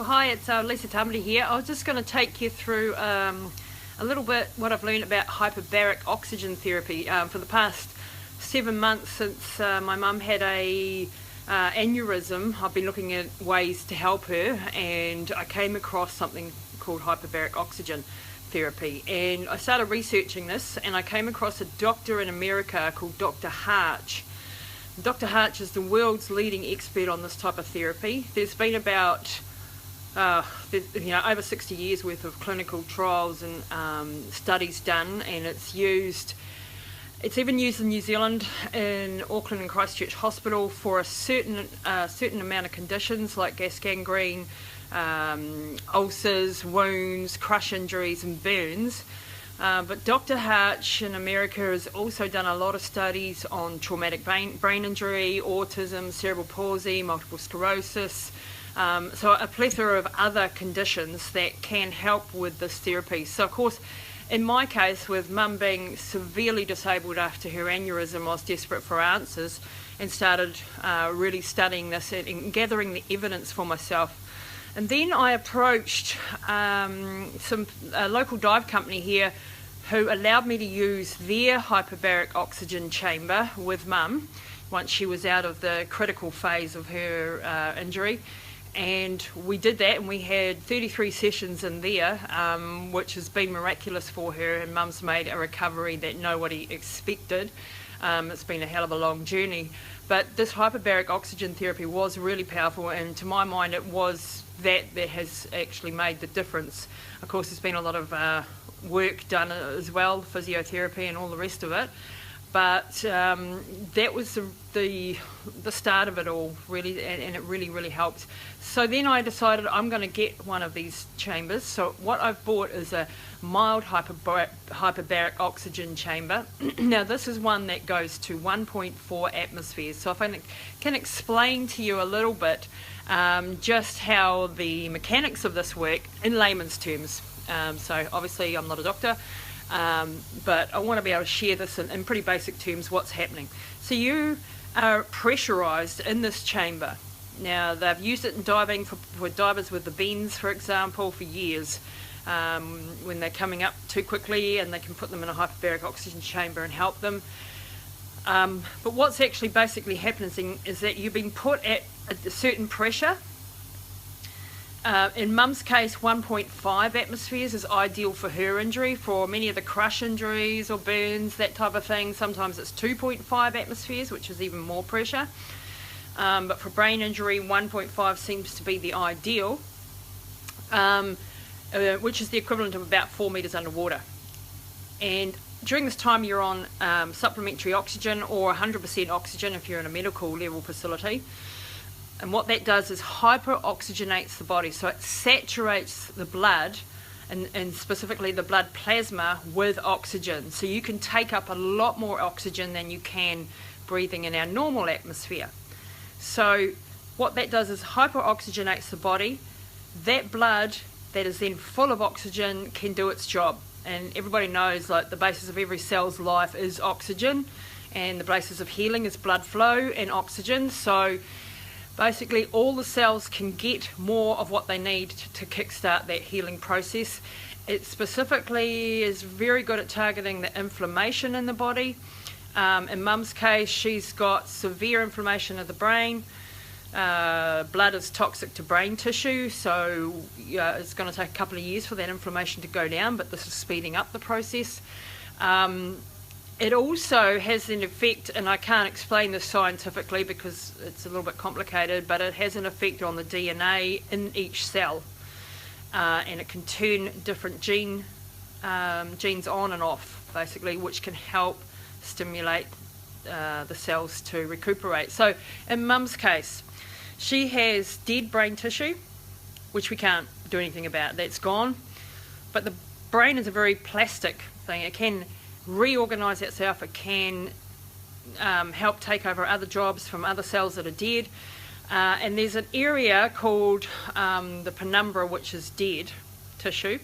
Well, hi, it's Lisa Tamati here. I was just going to take you through a little bit what I've learned about hyperbaric oxygen therapy. For the past 7 months since my mum had a aneurysm, I've been looking at ways to help her, and I came across something called hyperbaric oxygen therapy, and I started researching this, and I came across a doctor in America called Dr. Harch. Dr. Harch is the world's leading expert on this type of therapy. There's been about over 60 years worth of clinical trials and studies done, and it's even used in New Zealand in Auckland and Christchurch Hospital for a certain amount of conditions like gas gangrene, ulcers, wounds, crush injuries and burns. But Dr. Harch in America has also done a lot of studies on traumatic brain injury, autism, cerebral palsy, multiple sclerosis, so a plethora of other conditions that can help with this therapy. So of course, in my case, with mum being severely disabled after her aneurysm, I was desperate for answers and started really studying this and gathering the evidence for myself. And then I approached a local dive company here who allowed me to use their hyperbaric oxygen chamber with mum once she was out of the critical phase of her injury. And we did that, and we had 33 sessions in there, which has been miraculous for her, and mum's made a recovery that nobody expected. It's been a hell of a long journey, but this hyperbaric oxygen therapy was really powerful, and to my mind it was that has actually made the difference. Of course, there's been a lot of work done as well, physiotherapy and all the rest of it, but that was the start of it all, really, and it really helped. So then I decided I'm going to get one of these chambers. So what I've bought is a mild hyperbaric oxygen chamber. Now this is one that goes to 1.4 atmospheres. So if I can explain to you a little bit just how the mechanics of this work in layman's terms. So obviously I'm not a doctor, but I want to be able to share this in pretty basic terms what's happening. So you are pressurized in this chamber. Now they've used it in diving for divers with the bends, for example, for years, when they're coming up too quickly, and they can put them in a hyperbaric oxygen chamber and help them. But what's actually basically happening is that you've been put at a certain pressure. In mum's case, 1.5 atmospheres is ideal for her injury. For many of the crush injuries or burns, that type of thing, sometimes it's 2.5 atmospheres, which is even more pressure. But for brain injury, 1.5 seems to be the ideal, which is the equivalent of about 4 meters underwater. And during this time, you're on supplementary oxygen or 100% oxygen if you're in a medical level facility. And what that does is hyper-oxygenates the body, so it saturates the blood, and specifically the blood plasma, with oxygen. So you can take up a lot more oxygen than you can breathing in our normal atmosphere. So what that does is hyper-oxygenates the body. That blood that is then full of oxygen can do its job. And everybody knows, like, the basis of every cell's life is oxygen, and the basis of healing is blood flow and oxygen. So basically all the cells can get more of what they need to kickstart that healing process. It specifically is very good at targeting the inflammation in the body. In mum's case, she's got severe inflammation of the brain. Blood is toxic to brain tissue, so it's going to take a couple of years for that inflammation to go down, but this is speeding up the process. It also has an effect, and I can't explain this scientifically because it's a little bit complicated, but it has an effect on the DNA in each cell, and it can turn different genes on and off, basically, which can help stimulate the cells to recuperate. So in mum's case, she has dead brain tissue, which we can't do anything about. That's gone. But the brain is a very plastic thing. It can reorganize itself. It can help take over other jobs from other cells that are dead. And there's an area called the penumbra, which is dead tissue.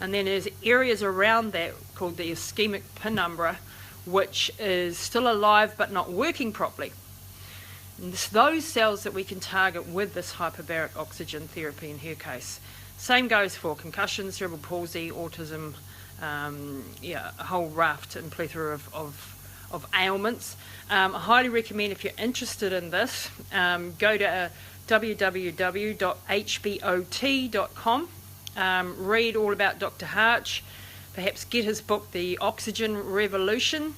And then there's areas around that called the ischemic penumbra, which is still alive but not working properly. And it's those cells that we can target with this hyperbaric oxygen therapy in her case. Same goes for concussion, cerebral palsy, autism, a whole raft and plethora of ailments. I highly recommend, if you're interested in this, go to www.hbot.com, read all about Dr. Harch, perhaps get his book, The Oxygen Revolution,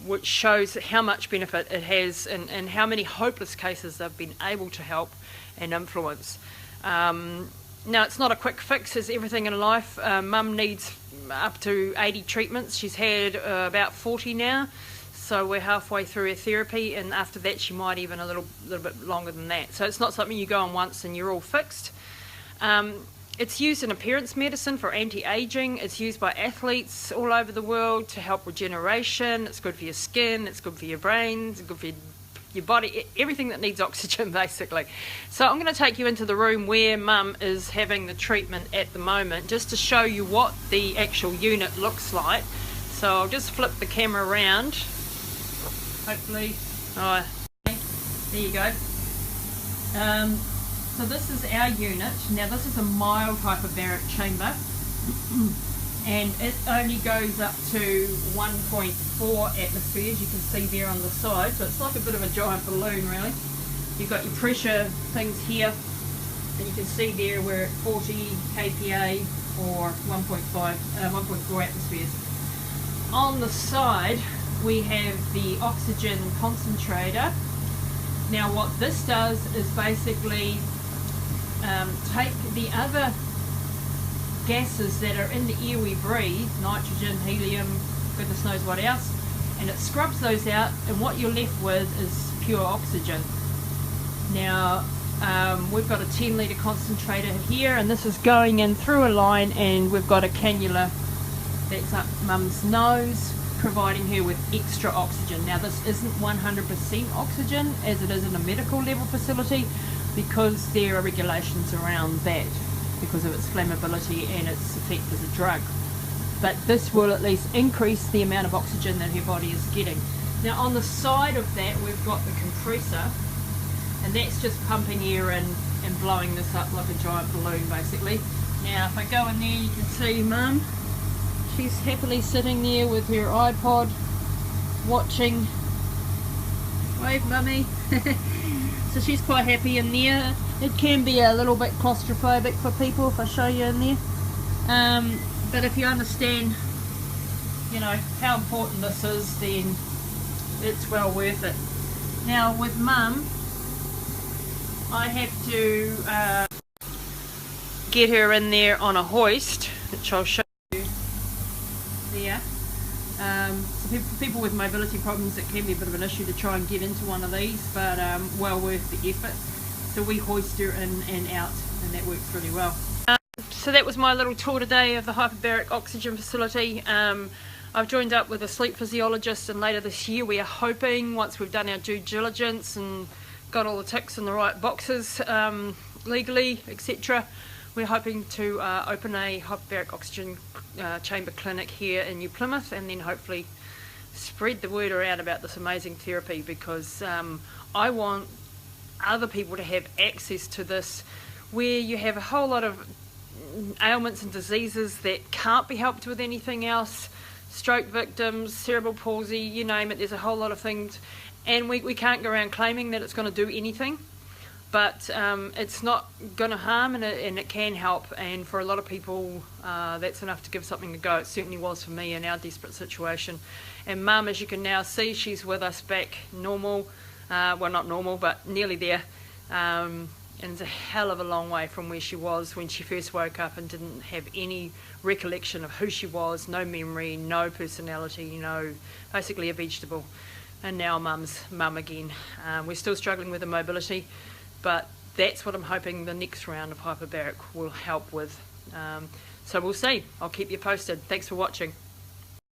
which shows how much benefit it has and how many hopeless cases they've been able to help and influence. Now, it's not a quick fix, as everything in life. Mum needs up to 80 treatments. She's had about 40 now, so we're halfway through her therapy, and after that she might even a little bit longer than that. So it's not something you go on once and you're all fixed. It's used in appearance medicine for anti-aging. It's used by athletes all over the world to help regeneration. It's good for your skin, it's good for your brain, it's good for your body, everything that needs oxygen basically. So I'm going to take you into the room where Mum is having the treatment at the moment, just to show you what the actual unit looks like. So I'll just flip the camera around, hopefully. Oh, there you go. So this is our unit. Now this is a mild hyperbaric chamber and it only goes up to 1.4 atmospheres, you can see there on the side, so it's like a bit of a giant balloon really. You've got your pressure things here and you can see there we're at 40 kPa or 1.4 atmospheres. On the side we have the oxygen concentrator. Now what this does is basically take the other gases that are in the air we breathe, nitrogen, helium, goodness knows what else, and it scrubs those out, and what you're left with is pure oxygen. Now we've got a 10 litre concentrator here, and this is going in through a line, and we've got a cannula that's up Mum's nose, providing her with extra oxygen. Now this isn't 100% oxygen as it is in a medical level facility, because there are regulations around that because of its flammability and its effect as a drug. But this will at least increase the amount of oxygen that her body is getting. Now on the side of that we've got the compressor, and that's just pumping air in and blowing this up like a giant balloon basically. Now if I go in there you can see Mum, she's happily sitting there with her iPod watching. Wave Mummy. So she's quite happy in there. It can be a little bit claustrophobic for people if I show you in there. But if you understand, you know, how important this is, then it's well worth it. Now with Mum, I have to get her in there on a hoist, which I'll show you there. So for people with mobility problems, it can be a bit of an issue to try and get into one of these, but well worth the effort. So we hoist her in and out, and that works really well. So that was my little tour today of the hyperbaric oxygen facility. I've joined up with a sleep physiologist, and later this year we are hoping, once we've done our due diligence and got all the ticks in the right boxes legally, etc., we're hoping to open a hyperbaric oxygen chamber clinic here in New Plymouth, and then hopefully spread the word around about this amazing therapy, because I want other people to have access to this, where you have a whole lot of ailments and diseases that can't be helped with anything else, stroke victims, cerebral palsy, you name it, there's a whole lot of things, and we can't go around claiming that it's going to do anything. But it's not going to harm, and it can help, and for a lot of people that's enough to give something a go. It certainly was for me in our desperate situation. And Mum, as you can now see, she's with us back normal, well not normal but nearly there, and it's a hell of a long way from where she was when she first woke up and didn't have any recollection of who she was, no memory, no personality, basically a vegetable. And now Mum's Mum again. We're still struggling with the mobility, but that's what I'm hoping the next round of hyperbaric will help with. So we'll see. I'll keep you posted. Thanks for watching.